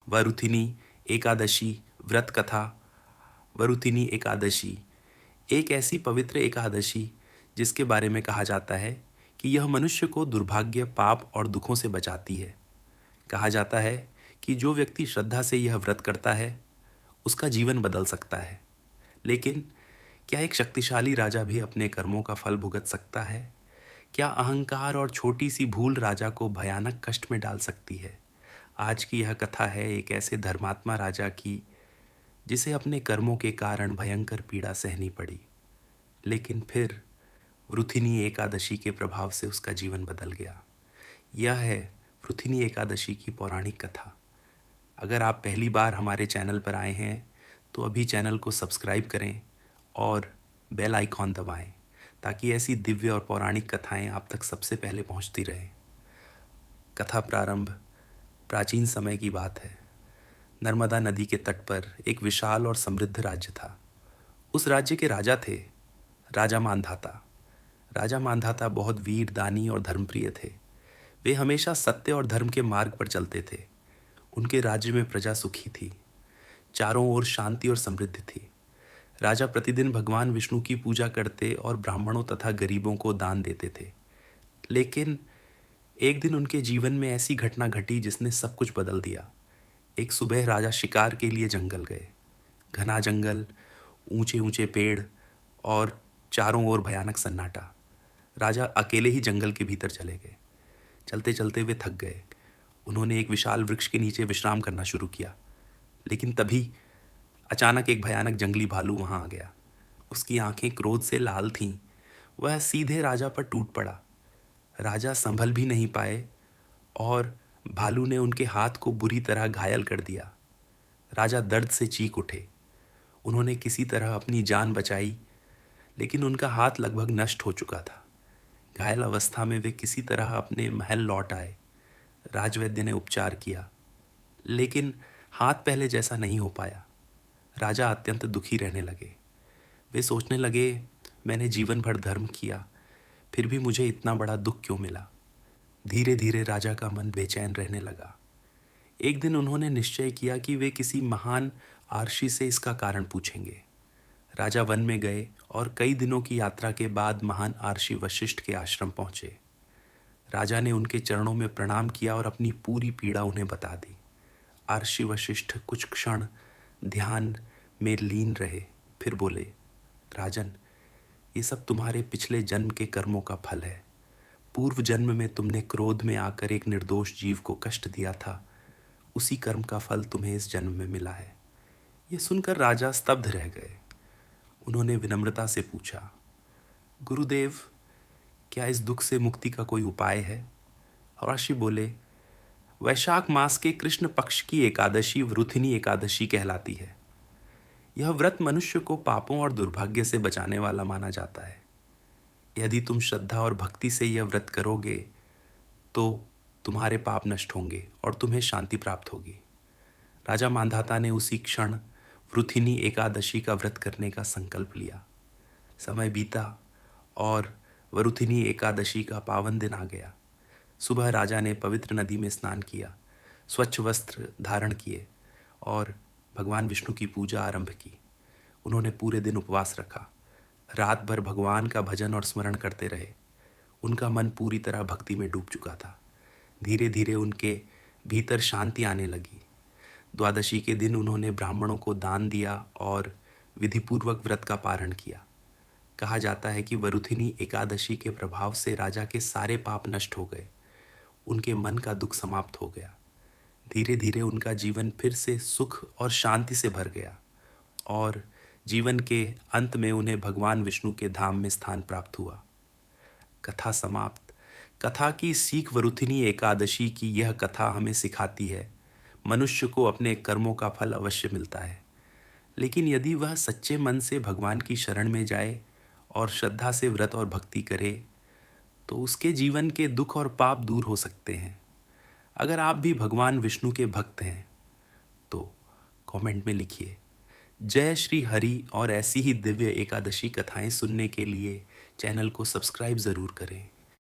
वरुथिनी एकादशी व्रत कथा। वरुथिनी एकादशी एक ऐसी पवित्र एकादशी जिसके बारे में कहा जाता है कि यह मनुष्य को दुर्भाग्य, पाप और दुखों से बचाती है। कहा जाता है कि जो व्यक्ति श्रद्धा से यह व्रत करता है उसका जीवन बदल सकता है। लेकिन क्या एक शक्तिशाली राजा भी अपने कर्मों का फल भुगत सकता है? क्या अहंकार और छोटी सी भूल राजा को भयानक कष्ट में डाल सकती है? आज की यह कथा है एक ऐसे धर्मात्मा राजा की जिसे अपने कर्मों के कारण भयंकर पीड़ा सहनी पड़ी, लेकिन फिर वृथिनी एकादशी के प्रभाव से उसका जीवन बदल गया। यह है वृथिनी एकादशी की पौराणिक कथा। अगर आप पहली बार हमारे चैनल पर आए हैं तो अभी चैनल को सब्सक्राइब करें और बेल आइकॉन दबाएं ताकि ऐसी दिव्य और पौराणिक कथाएं आप तक सबसे पहले पहुंचती रहें। कथा प्रारंभ प्राचीन समय की बात है। नर्मदा नदी के तट पर एक विशाल और समृद्ध राज्य था। उस राज्य के राजा थे राजा मांधाता। राजा मांधाता बहुत वीर, दानी और धर्मप्रिय थे। वे हमेशा सत्य और धर्म के मार्ग पर चलते थे। उनके राज्य में प्रजा सुखी थी। चारों ओर शांति और समृद्धि थी। राजा प्रतिदिन भगवान विष्णु की पूजा करते और ब्राह्मणों तथा गरीबों को दान देते थे। लेकिन एक दिन उनके जीवन में ऐसी घटना घटी जिसने सब कुछ बदल दिया। एक सुबह राजा शिकार के लिए जंगल गए। घना जंगल, ऊंचे ऊंचे पेड़ और चारों ओर भयानक सन्नाटा। राजा अकेले ही जंगल के भीतर चले गए। चलते चलते वे थक गए। उन्होंने एक विशाल वृक्ष के नीचे विश्राम करना शुरू किया। लेकिन तभी अचानक एक भयानक जंगली भालू वहां आ गया। उसकी आंखें क्रोध से लाल थीं। वह सीधे राजा पर टूट पड़ा। राजा संभल भी नहीं पाए और भालू ने उनके हाथ को बुरी तरह घायल कर दिया। राजा दर्द से चीख उठे। उन्होंने किसी तरह अपनी जान बचाई, लेकिन उनका हाथ लगभग नष्ट हो चुका था। घायल अवस्था में वे किसी तरह अपने महल लौट आए। राजवैद्य ने उपचार किया, लेकिन हाथ पहले जैसा नहीं हो पाया। राजा अत्यंत दुखी रहने लगे। वे सोचने लगे, मैंने जीवन भर धर्म किया, फिर भी मुझे इतना बड़ा दुख क्यों मिला? धीरे धीरे राजा का मन बेचैन रहने लगा। एक दिन उन्होंने निश्चय किया कि वे किसी महान आर्षि से इसका कारण पूछेंगे। राजा वन में गए और कई दिनों की यात्रा के बाद महान आर्षि वशिष्ठ के आश्रम पहुंचे। राजा ने उनके चरणों में प्रणाम किया और अपनी पूरी पीड़ा उन्हें बता दी। आर्षि वशिष्ठ कुछ क्षण ध्यान में लीन रहे, फिर बोले, राजन, ये सब तुम्हारे पिछले जन्म के कर्मों का फल है। पूर्व जन्म में तुमने क्रोध में आकर एक निर्दोष जीव को कष्ट दिया था। उसी कर्म का फल तुम्हें इस जन्म में मिला है। यह सुनकर राजा स्तब्ध रह गए। उन्होंने विनम्रता से पूछा, गुरुदेव, क्या इस दुख से मुक्ति का कोई उपाय है? ऋषि बोले, वैशाख मास के कृष्ण पक्ष की एकादशी वृथिनी एकादशी कहलाती है। यह व्रत मनुष्य को पापों और दुर्भाग्य से बचाने वाला माना जाता है। यदि तुम श्रद्धा और भक्ति से यह व्रत करोगे तो तुम्हारे पाप नष्ट होंगे और तुम्हें शांति प्राप्त होगी। राजा मांधाता ने उसी क्षण वृथिनी एकादशी का व्रत करने का संकल्प लिया। समय बीता और वरुथिनी एकादशी का पावन दिन आ गया। सुबह राजा ने पवित्र नदी में स्नान किया, स्वच्छ वस्त्र धारण किए और भगवान विष्णु की पूजा आरंभ की। उन्होंने पूरे दिन उपवास रखा। रात भर भगवान का भजन और स्मरण करते रहे। उनका मन पूरी तरह भक्ति में डूब चुका था। धीरे धीरे उनके भीतर शांति आने लगी। द्वादशी के दिन उन्होंने ब्राह्मणों को दान दिया और विधिपूर्वक व्रत का पारण किया। कहा जाता है कि वरुथिनी एकादशी के प्रभाव से राजा के सारे पाप नष्ट हो गए। उनके मन का दुख समाप्त हो गया। धीरे धीरे उनका जीवन फिर से सुख और शांति से भर गया और जीवन के अंत में उन्हें भगवान विष्णु के धाम में स्थान प्राप्त हुआ। कथा समाप्त। कथा की सीख वरुथिनी एकादशी की यह कथा हमें सिखाती है, मनुष्य को अपने कर्मों का फल अवश्य मिलता है, लेकिन यदि वह सच्चे मन से भगवान की शरण में जाए और श्रद्धा से व्रत और भक्ति करे तो उसके जीवन के दुख और पाप दूर हो सकते हैं। अगर आप भी भगवान विष्णु के भक्त हैं तो कमेंट में लिखिए जय श्री हरि, और ऐसी ही दिव्य एकादशी कथाएं सुनने के लिए चैनल को सब्सक्राइब ज़रूर करें।